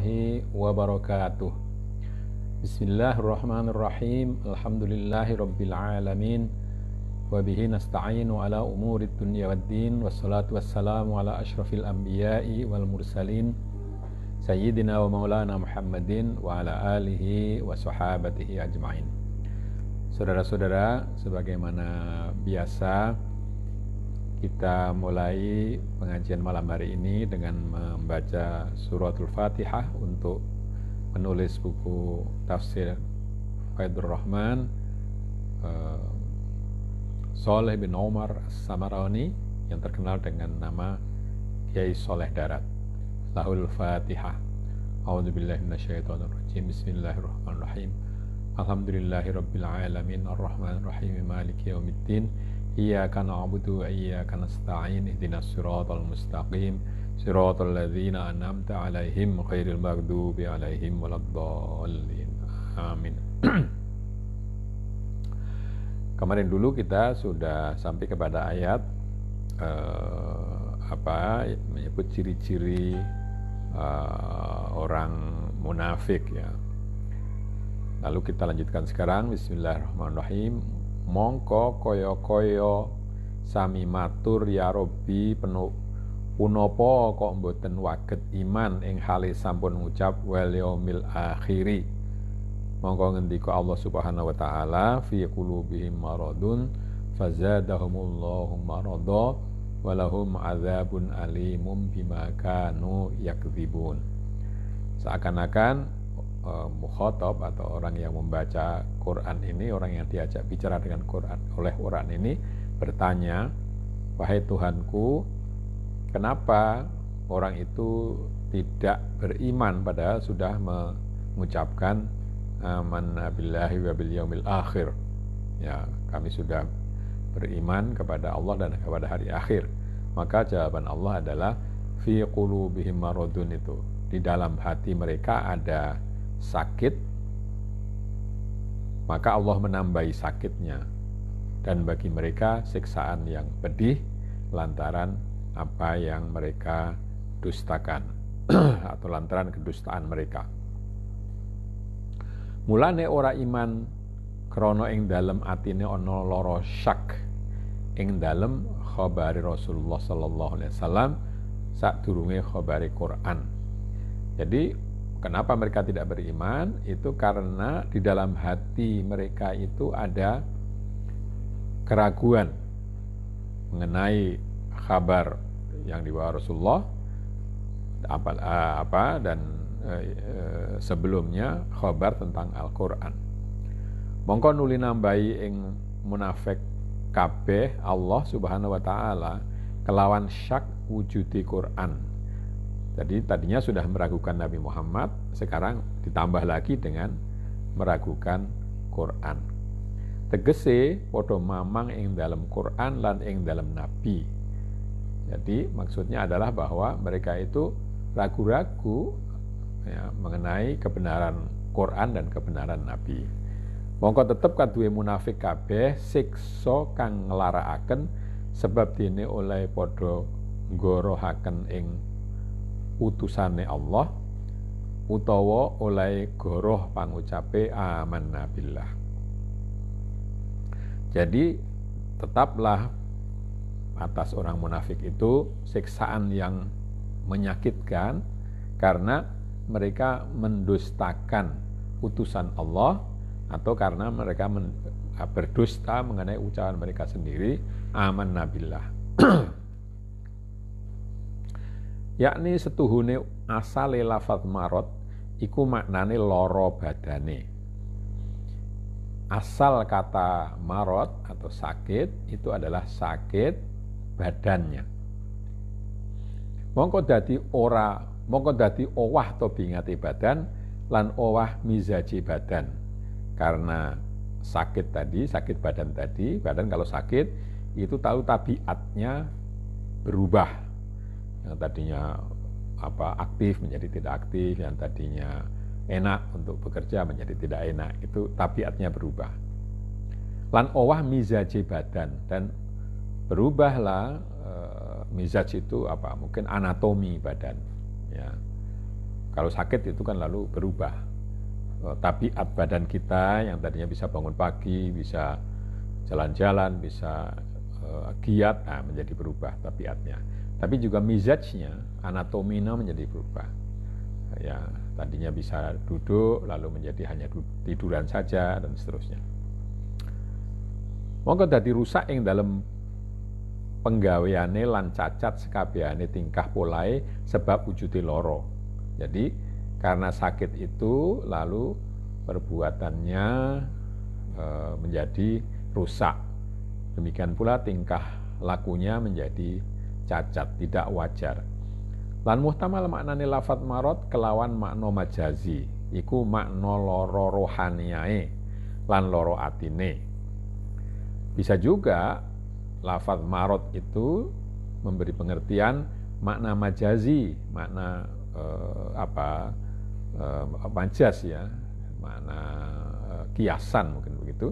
warahmatullahi wabarakatuh. Bismillahirrahmanirrahim. Alhamdulillahi rabbil alamin. Wabihi nasta'inu ala umurid dunya waddin. Wassalatu wassalamu ala ashrafil anbiya'i wal mursalin Sayyidina wa maulana Muhammadin wa ala alihi wa sahabatihi ajma'in. Saudara-saudara, sebagaimana biasa kita mulai pengajian malam hari ini dengan membaca suratul Fatihah untuk penulis buku tafsir Faidur Rahman, Saleh bin Umar As-Samarani, yang terkenal dengan nama Kiai Soleh Darat. Lahul Fatihah. A'udzubillahi minasyaitonirrajim. Bismillahirrahmanirrahim. Alhamdulillahi rabbil alamin, arrahmanirrahim, maliki yaumiddin. Iyyaka na'budu wa iyyaka nasta'in. Ihdinas siratal mustaqim. Siratal ladzina an'amta 'alaihim ghairil maghdubi 'alaihim waladdallin. Amin. Kemarin dulu kita sudah sampai kepada ayat menyebut ciri-ciri orang munafik ya. Lalu kita lanjutkan sekarang. Bismillahirrahmanirrahim. Mongko koyo-koyo sami matur ya Robbi punapa kok mboten waget iman ing hale sampun ngucap wal yaumil akhiri. Mongko ngendika Allah Subhanahu wa taala fi qulubihim maradun fazadahumullahu marada walahum adzabun alimum bima kanu yakdzibun. Seakan-akan mukhatab atau orang yang membaca Quran ini, orang yang diajak bicara dengan Quran oleh Quran ini bertanya, wahai Tuhanku, kenapa orang itu tidak beriman padahal sudah mengucapkan amanna billahi wa bil yaumil akhir. Ya, kami sudah beriman kepada Allah dan kepada hari akhir. Maka jawaban Allah adalah fi qulubihim maradun, itu di dalam hati mereka ada sakit, maka Allah menambahi sakitnya, dan bagi mereka siksaan yang pedih lantaran apa yang mereka dustakan atau lantaran kedustaan mereka. Mulane ora iman krana ing dalem atine ana lara syak ing dalem khabari Rasulullah sallallahu alaihi wasallam sadurunge khabari Quran. Jadi kenapa mereka tidak beriman? Itu karena di dalam hati mereka itu ada keraguan mengenai kabar yang dibawa Rasulullah dan sebelumnya kabar tentang Al-Quran. Mongko nuli nambahi ing munafik kabeh Allah Subhanahu wa taala kelawan syak wujudi Quran. Jadi tadinya sudah meragukan Nabi Muhammad, sekarang ditambah lagi dengan meragukan Quran. Tegese padha mamang ing dalam Quran lan ing dalam Nabi. Jadi maksudnya adalah bahwa mereka itu ragu-ragu ya, mengenai kebenaran Quran dan kebenaran Nabi. Mongko tetep kaduwe munafik kabeh siksa kang nglarakaken sebab dene oleh padha nggorohaken ing utusane Allah utawa oleh goroh pangucape amanna billah. Jadi tetaplah atas orang munafik itu siksaan yang menyakitkan karena mereka mendustakan utusan Allah atau karena mereka berdusta mengenai ucapan mereka sendiri amanna billah. Yakni setuhune asale lafaz marad iku maknane lara badane. Asal kata marad atau sakit itu adalah sakit badannya. Mongko dadi owah to bingati badan lan owah mizaji badan. Karena sakit badan kalau sakit itu tahu tabiatnya berubah. Yang tadinya aktif menjadi tidak aktif, yang tadinya enak untuk bekerja menjadi tidak enak, itu tabiatnya berubah. Lan owah mizaji badan, dan berubahlah mizaj itu mungkin anatomi badan ya. Kalau sakit itu kan lalu berubah. Tabiat badan kita yang tadinya bisa bangun pagi, bisa jalan-jalan, bisa giat, menjadi berubah tabiatnya. Tapi juga mizajnya, anatominya menjadi berubah. Ya, tadinya bisa duduk, lalu menjadi hanya tiduran saja, dan seterusnya. Monggo dadi rusak ing dalam penggaweane lan cacat sekabehane tingkah polae sebab wujude loro. Jadi karena sakit itu lalu perbuatannya menjadi rusak. Demikian pula tingkah lakunya menjadi cacat, tidak wajar. Lan muhtamal maknane lafadz marad kelawan makna majazi, iku makna loro rohaniyae lan loro atine. Bisa juga lafadz marad itu memberi pengertian makna majazi, makna majaz ya, makna kiasan mungkin begitu,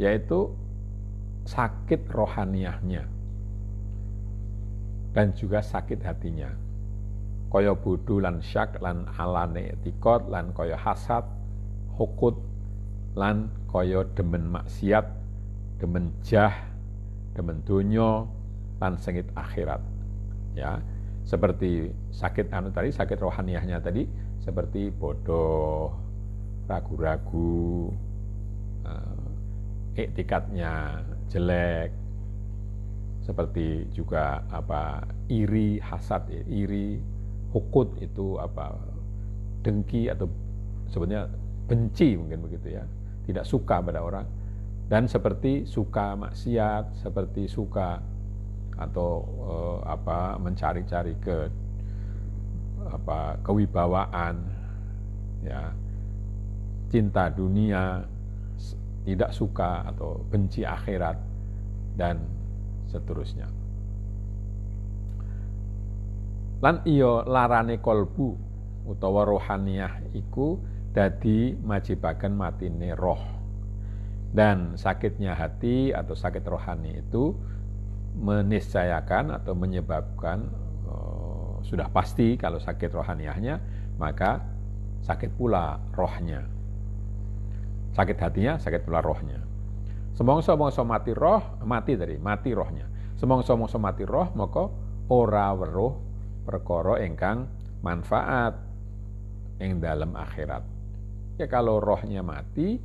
yaitu sakit rohaniyahnya dan juga sakit hatinya. Kaya bodho lan syak lan alane etikot lan kaya hasad, hukut lan kaya demen maksiat, demen jah, demen donya lan sengit akhirat. Ya, seperti sakit tadi, sakit rohaniyahnya tadi seperti bodoh, ragu-ragu, iktikadnya jelek, seperti juga iri, hasad, iri, hukut itu dengki atau sebenarnya benci mungkin begitu ya, tidak suka pada orang, dan seperti suka maksiat, seperti suka atau mencari-cari kewibawaan, ya, cinta dunia, tidak suka atau benci akhirat, dan seterusnya. Lan iya larane kolbu utawa rohaniyah iku dadi majibaken matine roh, dan sakitnya hati atau sakit rohani itu meniscayakan atau menyebabkan sudah pasti kalau sakit rohaniyahnya maka sakit pula rohnya, sakit hatinya sakit pula rohnya. Semongso-mongso mati rohnya. Semongso-mongso mati roh maka ora weruh perkara ingkang manfaat ing dalam akhirat. Ya kalau rohnya mati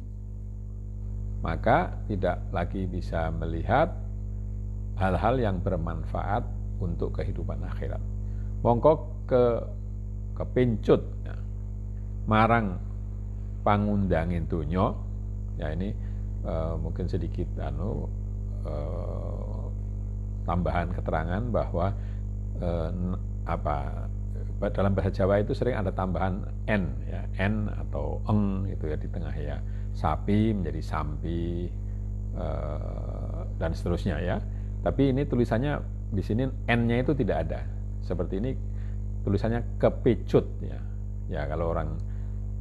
maka tidak lagi bisa melihat hal-hal yang bermanfaat untuk kehidupan akhirat. Mongko kepincut ya, marang pangundangin donya. Ya ini mungkin sedikit tambahan keterangan bahwa dalam bahasa Jawa itu sering ada tambahan n ya, n atau eng itu ya di tengah ya. Sapi menjadi sampi dan seterusnya ya. Tapi ini tulisannya di sini n-nya itu tidak ada. Seperti ini tulisannya kepecut ya. Ya kalau orang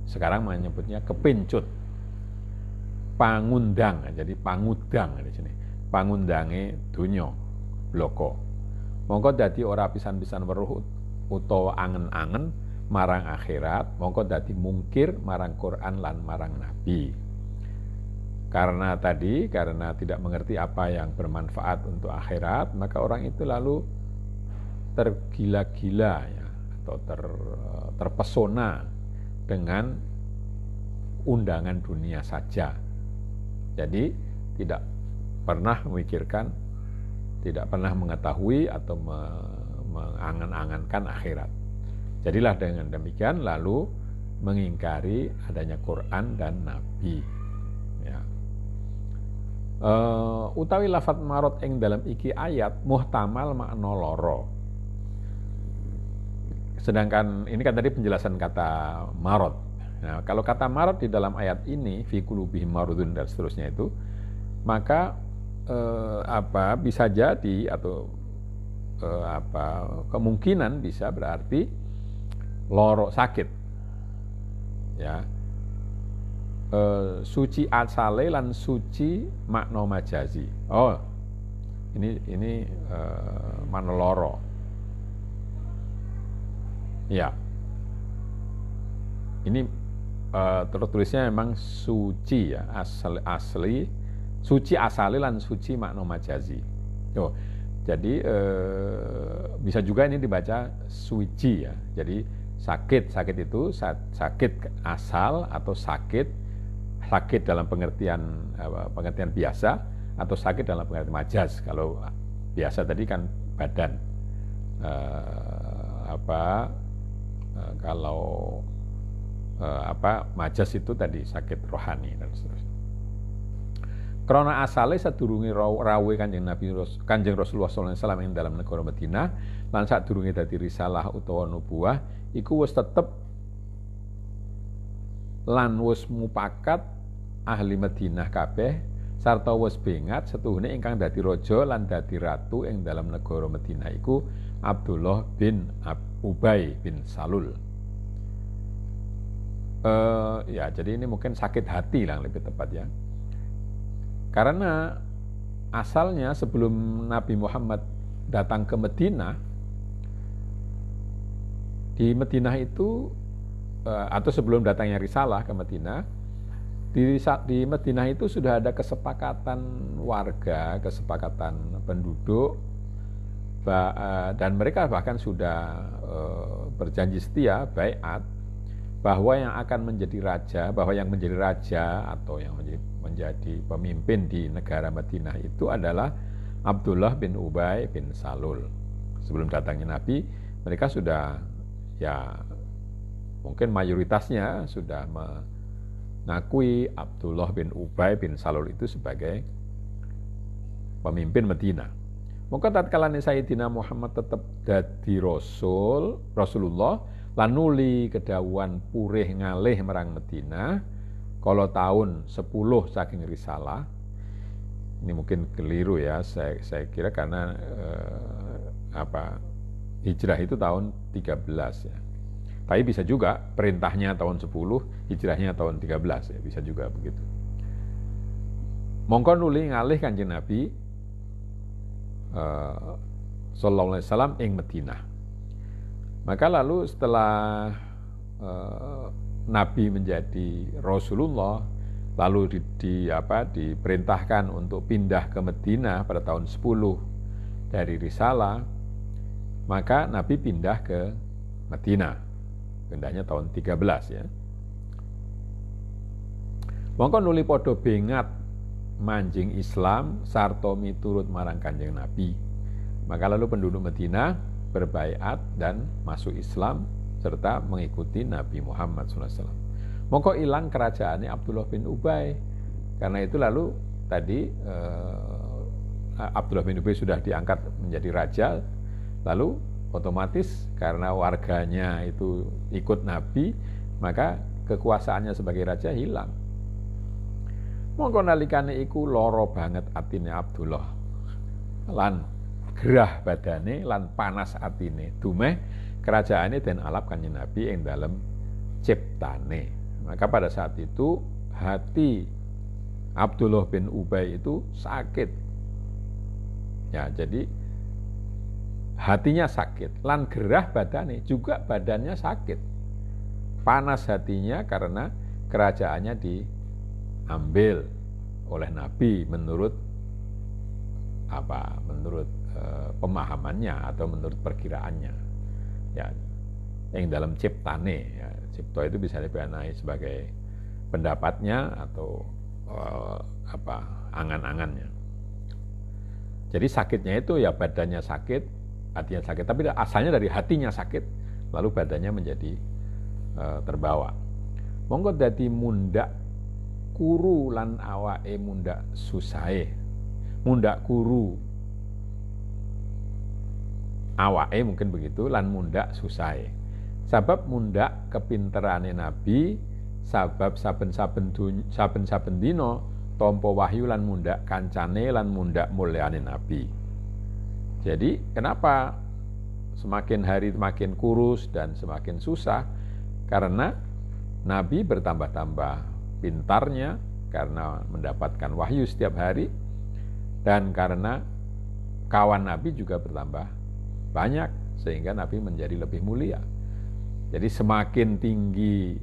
sekarang menyebutnya kepincut. Pangundang, jadi pangudang di sini. Pangundange donya bloko. Mongko dadi ora pisan-pisan weruh utawa angen-angen marang akhirat, mongko dadi mungkir marang Quran lan marang Nabi. Karena tidak mengerti apa yang bermanfaat untuk akhirat, maka orang itu lalu tergila-gila ya, atau terpesona dengan undangan dunia saja. Jadi tidak pernah memikirkan, tidak pernah mengetahui atau mengangan-angankan akhirat. Jadilah dengan demikian lalu mengingkari adanya Quran dan Nabi. Ya. Utawi lafadz marad ing dalam iki ayat muhtamal makna loro. Sedangkan ini kan tadi penjelasan kata marad. Nah, kalau kata marad di dalam ayat ini fi qulubihim maradun dan seterusnya itu, maka bisa jadi atau kemungkinan bisa berarti loro sakit. Ya. Suci asale lan suci makna majazi. Oh, ini makna loro. Ya. ini tertulisnya memang suci ya, asli suci asali lan suci makna majazi. Jadi bisa juga ini dibaca suci ya. Jadi sakit itu sakit asal atau sakit dalam pengertian biasa atau sakit dalam pengertian majaz. Kalau biasa tadi kan badan, kalau majaz itu tadi sakit rohani dan seterusnya. Krana asale sadurunge rawuh Kanjeng Rasulullah sallallahu alaihi wasallam ing dalam negara Madinah lan sadurunge dadi risalah utawa nubuwah iku wis tetep lan wis mupakat ahli Madinah kabeh sarta wis bengat setuhune ingkang dadi raja lan dadi ratu ing dalam negara Madinah iku Abdullah bin Ubay bin Salul. Ya, jadi ini mungkin sakit hati lah lebih tepat ya. Karena asalnya sebelum Nabi Muhammad datang ke Madinah, di Madinah itu atau sebelum datangnya risalah ke Madinah, di Madinah itu sudah ada kesepakatan warga, kesepakatan penduduk, dan mereka bahkan sudah berjanji setia, baiat, bahwa yang akan menjadi raja atau yang menjadi pemimpin di negara Madinah itu adalah Abdullah bin Ubay bin Salul. Sebelum datangnya Nabi, mereka sudah ya mungkin mayoritasnya sudah mengakui Abdullah bin Ubay bin Salul itu sebagai pemimpin Madinah. Maka tatkala Sayyidina Muhammad tetap dadi Rasulullah lan nuli kedawuhan purih ngalih marang Madinah kalau tahun 10 saking risalah. Ini mungkin keliru ya, saya kira karena hijrah itu tahun 13 ya. Tapi bisa juga perintahnya tahun 10, hijrahnya tahun 13 ya, bisa juga begitu. Mongko nuli ngalih Kanjeng Nabi sallallahu alaihi wasallam ing Madinah. Maka lalu setelah Nabi menjadi Rasulullah, lalu diperintahkan untuk pindah ke Madinah pada tahun 10 dari risalah, maka Nabi pindah ke Madinah. Pindahnya tahun 13 ya. Mongko nuli padha bengat manjing Islam sarta miturut marang Kanjeng Nabi. Maka lalu penduduk Madinah berbaiat dan masuk Islam serta mengikuti Nabi Muhammad SAW. Mongko hilang kerajaannya Abdullah bin Ubay. Karena itu lalu tadi Abdullah bin Ubay sudah diangkat menjadi raja, lalu otomatis karena warganya itu ikut Nabi, maka kekuasaannya sebagai raja hilang. Mongko nalikane iku loro banget atine Abdullah lan gerah badane lan panas atine dumeh kerajaane den alap Kanjeng Nabi ing dalem ciptane. Maka pada saat itu hati Abdullah bin Ubay itu sakit. Ya, jadi hatinya sakit lan gerah badane, juga badannya sakit. Panas hatinya karena kerajaannya diambil oleh Nabi menurut pemahamannya atau menurut perkiraannya. Ya, yang dalam ciptane, ya, cipta itu bisa dimaknai sebagai pendapatnya atau angan-angannya. Jadi sakitnya itu ya badannya sakit, hatinya sakit, tapi asalnya dari hatinya sakit, lalu badannya menjadi terbawa. Monggo dadi mundak kuru lan awake mundak susahe. Mundak kuru awake mungkin begitu, lan mundak susahe. Sabab mundak kepinterane Nabi, sabab saben-saben dina tampa wahyu lan mundak kancane lan mundak mulyane Nabi. Jadi kenapa semakin hari semakin kurus dan semakin susah? Karena Nabi bertambah-tambah pintarnya karena mendapatkan wahyu setiap hari, dan karena kawan Nabi juga bertambah banyak sehingga Nabi menjadi lebih mulia. Jadi semakin tinggi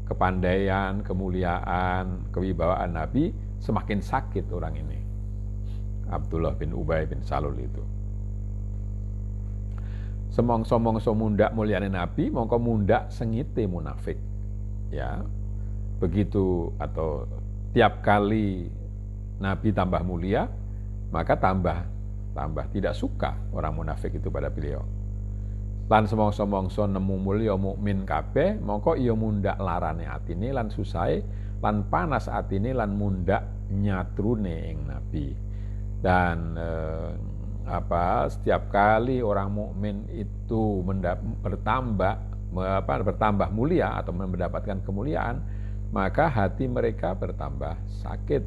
kepandaian, kemuliaan, kewibawaan Nabi, semakin sakit orang ini. Abdullah bin Ubay bin Salul itu. Semongso-mongso mundak mulyane Nabi, mongko mundak sengite munafik. Ya. Begitu atau tiap kali Nabi tambah mulia, maka tambah tidak suka orang munafik itu pada beliau. Lan semongso-mongso nemu mulya mukmin kabeh, mongko iya mundak larane atine lan susahe lan panas atine lan mundak nyatrune ing Nabi. Dan setiap kali orang mukmin itu bertambah mulia atau mendapatkan kemuliaan, maka hati mereka bertambah sakit,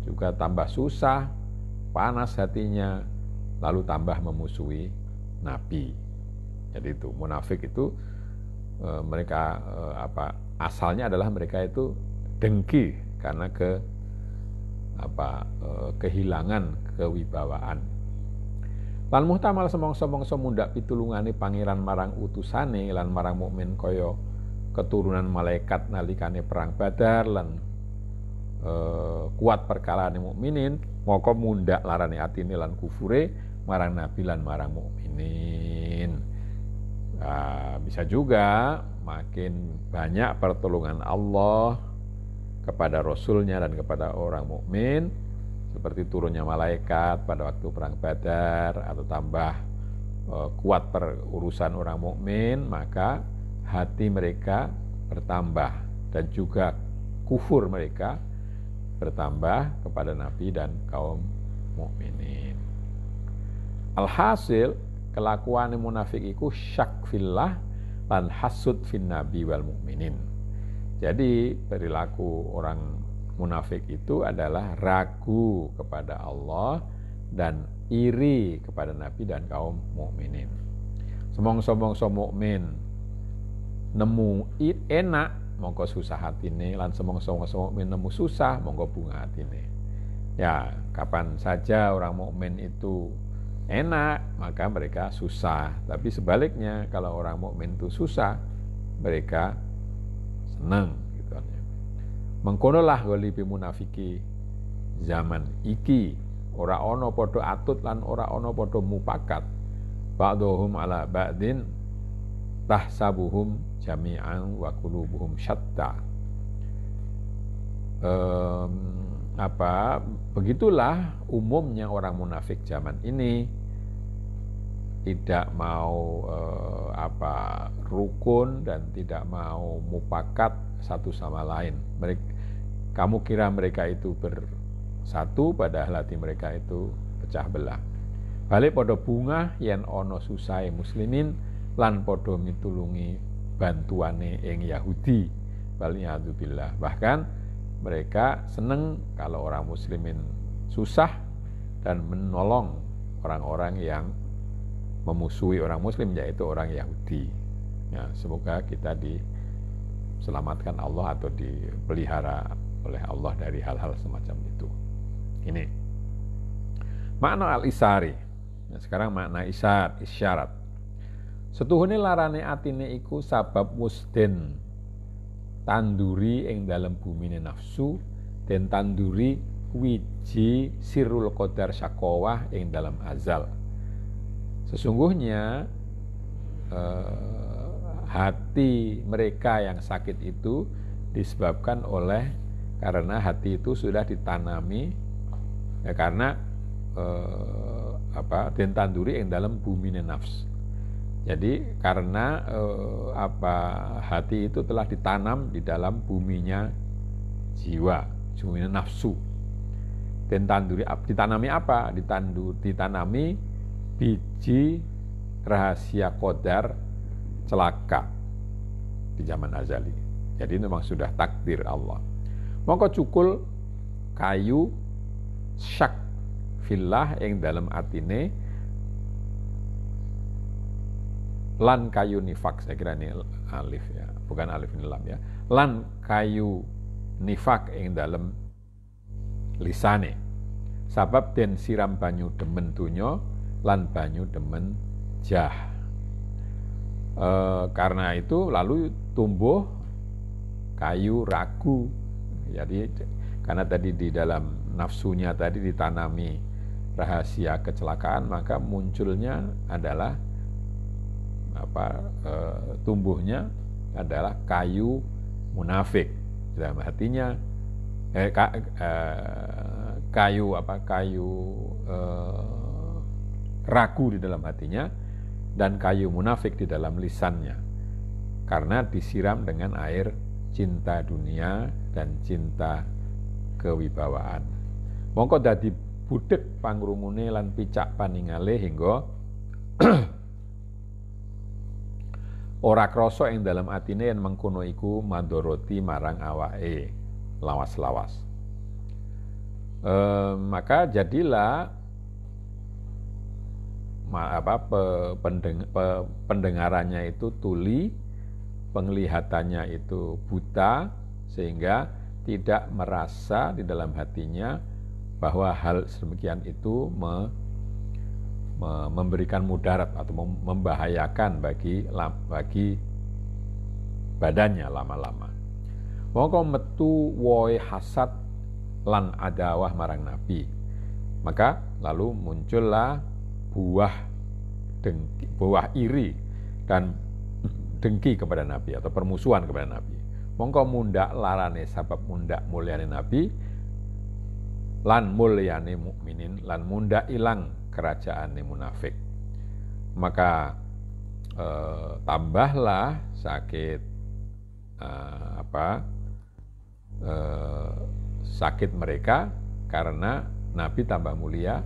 juga tambah susah, panas hatinya, lalu tambah memusuhi Nabi. Jadi itu munafik itu mereka asalnya adalah mereka itu dengki karena kehilangan kewibawaan. Lan muhtamal semongso-mongso mundak pitulungane pangeran marang utusane lan marang mukmin kaya keturunan malaikat nalikane perang Badar lan kuat perkalane mukminin, moko mundak larane atine lan kufure marang nabi lan marang mukminin. Bisa juga makin banyak pertolongan Allah kepada Rasulnya dan kepada orang mukmin, seperti turunnya malaikat pada waktu perang Badar, atau tambah kuat perurusan orang mukmin, maka hati mereka bertambah dan juga kufur mereka bertambah kepada Nabi dan kaum mukminin. Alhasil kelakuan munafik iku syak fillah lan hasud fin nabi wal mukminin. Jadi perilaku orang munafik itu adalah ragu kepada Allah dan iri kepada Nabi dan kaum mukminin. Semongso-mongso mukmin nemu enak mongko susah hatine, lan semongso-mongso mukmin nemu susah mongko bunga hatine. Ya, kapan saja orang mukmin itu enak, maka mereka susah. Tapi sebaliknya, kalau orang mukmin itu susah, mereka senang. Gitu. Mengkonolah golibi munafiki zaman iki, ora ono podo atut lan ora ono podo mupakat. Ba'duhum ala ba'din tahsabuhum jami'an wa qulubuhum syatta. Begitulah umumnya orang munafik zaman ini, tidak mau rukun dan tidak mau mupakat satu sama lain. Kamu kira mereka itu bersatu, padahal hati mereka itu pecah belah. Balik podo bunga yen ono susai muslimin lan podo mitulungi bantuane ing Yahudi. Waliyadzubillah. Bahkan mereka senang kalau orang muslimin susah dan menolong orang-orang yang memusuhi orang muslim, yaitu orang Yahudi. Ya, semoga kita diselamatkan Allah atau dipelihara oleh Allah dari hal-hal semacam itu. Ini makna al-isari. Nah, sekarang makna isyarat. Setuhune larane atine iku sabab musden tanduri ing dalam bumine nafsu, dan tanduri wiji sirul qadar syakowah ing dalam azal. Sesungguhnya hati mereka yang sakit itu disebabkan karena hati itu sudah ditanami karena den tanduri ing dalam bumine nafs. Jadi karena hati itu telah ditanam di dalam buminya jiwa, buminya nafsu. Den tanduri ditanami apa? Ditanami biji rahasia qadar celaka di zaman azali. Jadi memang sudah takdir Allah. Mongko cukul kayu syak fillah yang dalam atine lan kayu nifak. Saya kira ini alif ya, bukan alif ini lam ya. Lan kayu nifak yang dalam lisane. Sabab den siram banyu demen dunyo lan banyu demen jah. Karena itu lalu tumbuh kayu ragu. Jadi karena tadi di dalam nafsunya tadi ditanami rahasia kecelakaan, maka munculnya adalah tumbuhnya adalah kayu munafik. Dalam hatinya kayu ragu di dalam hatinya dan kayu munafik di dalam lisannya, karena disiram dengan air cinta dunia dan cinta kewibawaan. Mongko dadi budheg pangrungune lan picak paningale hingga ora krasa ing dalam atine yen mengkono iku mandoroti marang awake lawas-lawas. Maka jadilah pendengarannya itu tuli, penglihatannya itu buta, sehingga tidak merasa di dalam hatinya bahwa hal sedemikian itu memberikan mudarat atau membahayakan bagi badannya lama-lama. Mongko metu woe hasad lan adawah marang Nabi. Maka lalu muncullah buah iri dan dengki kepada Nabi atau permusuhan kepada Nabi. Mongko mundak larane sabab mundak mulyane Nabi lan mulyane mukminin lan mundak ilang kerajaane munafik. Maka tambahlah sakit sakit mereka karena Nabi tambah mulia,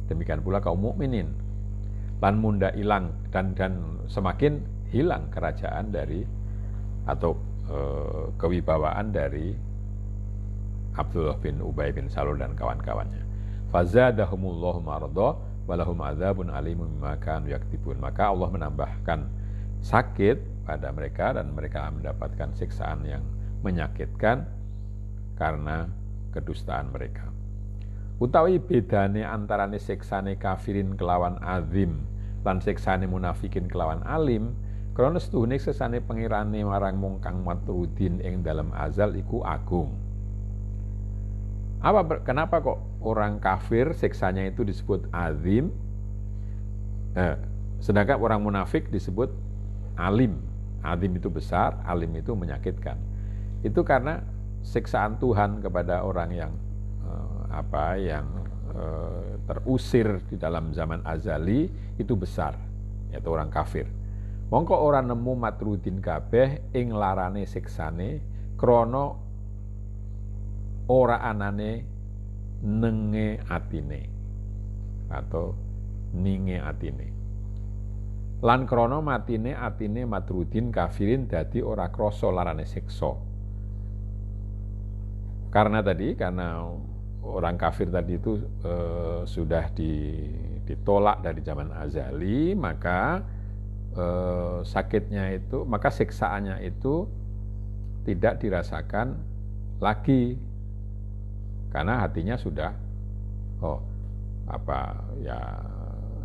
demikian pula kaum mukminin. Lan munda ilang dan semakin hilang kerajaan dari atau kewibawaan dari Abdullah bin Ubay bin Salul dan kawan-kawannya. Fazadahumullahu marada walahum adzabun alimun bima kanu yaktibun. Maka Allah menambahkan sakit pada mereka dan mereka mendapatkan siksaan yang menyakitkan karena kedustaan mereka. Utawi bedane antarane siksane kafirin kelawan azim lan siksane munafikin kelawan alim, krana setuhune siksane pengirane marang mungkang matrudin ing dalam azal iku agung. Kenapa kok orang kafir siksanya itu disebut azim, sedangkan orang munafik disebut alim? Azim itu besar, alim itu menyakitkan. Itu karena siksaan Tuhan kepada orang yang terusir di dalam zaman azali itu besar, yaitu orang kafir. Mongko orang nemu matrudin kabeh ing larane siksane krana ora anane nenge atine atau ninge atine. Lan krana matine atine matrudin kafirin dadi ora krasa larane siksa. Karena orang kafir tadi itu sudah ditolak dari zaman azali, maka sakitnya itu, maka siksaannya itu tidak dirasakan lagi karena hatinya sudah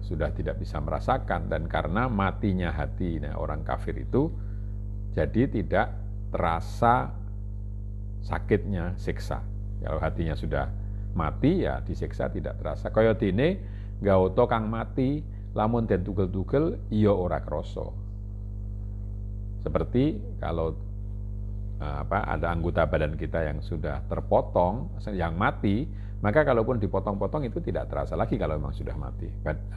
sudah tidak bisa merasakan, dan karena matinya hati orang kafir itu jadi tidak terasa sakitnya siksa. Kalau hatinya sudah mati ya disiksa tidak terasa. Kaya dene gawata kang mati lamun den tugel-tugel iya ora krasa. Seperti kalau ada anggota badan kita yang sudah terpotong, yang mati, maka kalaupun dipotong-potong itu tidak terasa lagi kalau memang sudah mati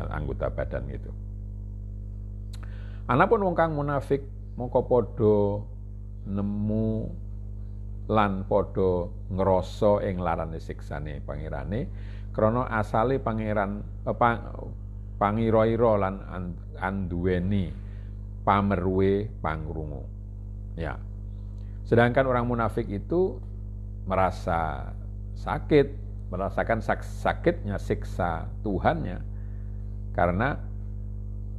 anggota badan itu. Anapun wong kang munafik mongko padha nemu lan padha ngrasa ing larane siksane pangirane krana asale pangeran pangira-ira lan anduweni pamerwe pangrungu. Ya. Sedangkan orang munafik itu merasa sakit, merasakan sakitnya siksa Tuhannya karena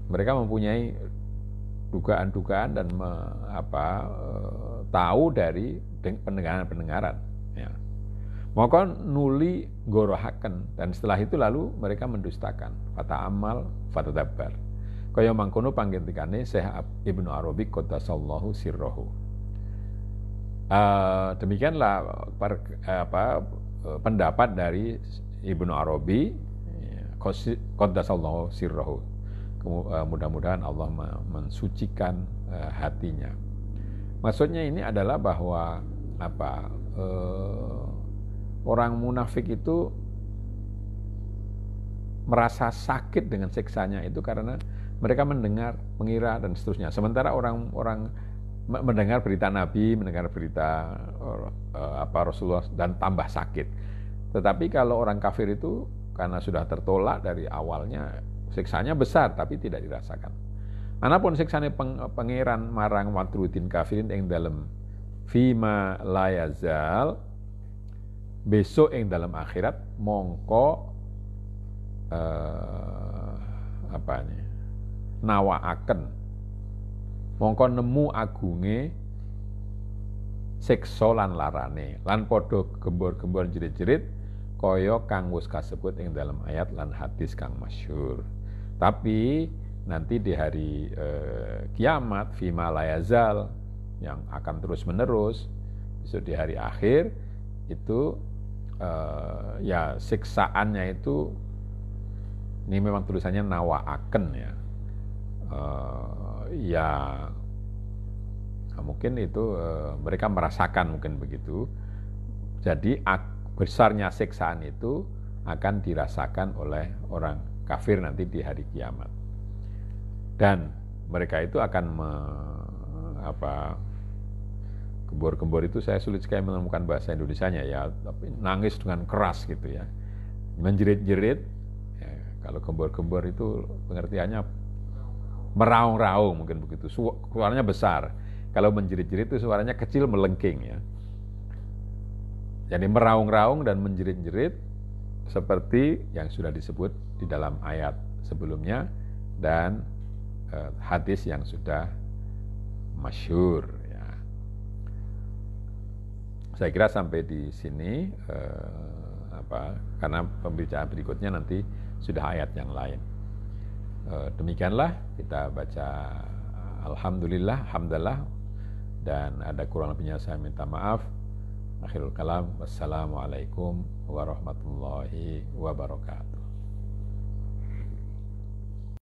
mereka mempunyai dugaan-dugaan dan tahu dari pendengaran-pendengaran. Ya. Maka nuli gorohaken, dan setelah itu lalu mereka mendustakan. Fata amal, fata dabar. Kaya mangkono panggentikane Syekh Ibnu Arabi qaddasallahu sirrahu. Demikianlah pendapat dari Ibnu Arabi, qaddasallahu sirrahu. Mudah-mudahan Allah mensucikan hatinya. Maksudnya ini adalah bahwa orang munafik itu merasa sakit dengan siksanya itu karena mereka mengira dan seterusnya. Sementara orang mendengar berita Nabi, mendengar berita Rasulullah dan tambah sakit. Tetapi kalau orang kafir itu karena sudah tertolak dari awalnya, siksanya besar tapi tidak dirasakan. Manapun siksanya pangeran marang matrutin kafirin ing dalem fima layazal, besok ing dalam akhirat mongko nawaaken, mongko nemu agunge siksa lan larane lan padha gembor-gembor jerit-jerit kaya kang wis kasebut ing dalam ayat lan hadis kang masyhur. Tapi nanti di hari kiamat fima layazal yang akan terus menerus, besok di hari akhir itu ya siksaannya itu, ini memang tulisannya nawaaken ya. Mungkin itu mereka merasakan mungkin begitu. Jadi besarnya siksaan itu akan dirasakan oleh orang kafir nanti di hari kiamat. Dan mereka itu akan gembor-gembor itu saya sulit sekali menemukan bahasa Indonesianya ya, tapi nangis dengan keras gitu ya, menjerit-jerit. Ya, kalau gembor-gembor itu pengertiannya meraung-raung mungkin begitu, suaranya besar. Kalau menjerit-jerit itu suaranya kecil melengking ya. Jadi meraung-raung dan menjerit-jerit seperti yang sudah disebut di dalam ayat sebelumnya dan hadis yang sudah masyhur. Saya kira sampai di sini karena pembicaraan berikutnya nanti sudah ayat yang lain. Demikianlah kita baca alhamdulillah, hamdalah, dan ada kurang lebihnya saya minta maaf. Akhirul kalam, wassalamualaikum warahmatullahi wabarakatuh.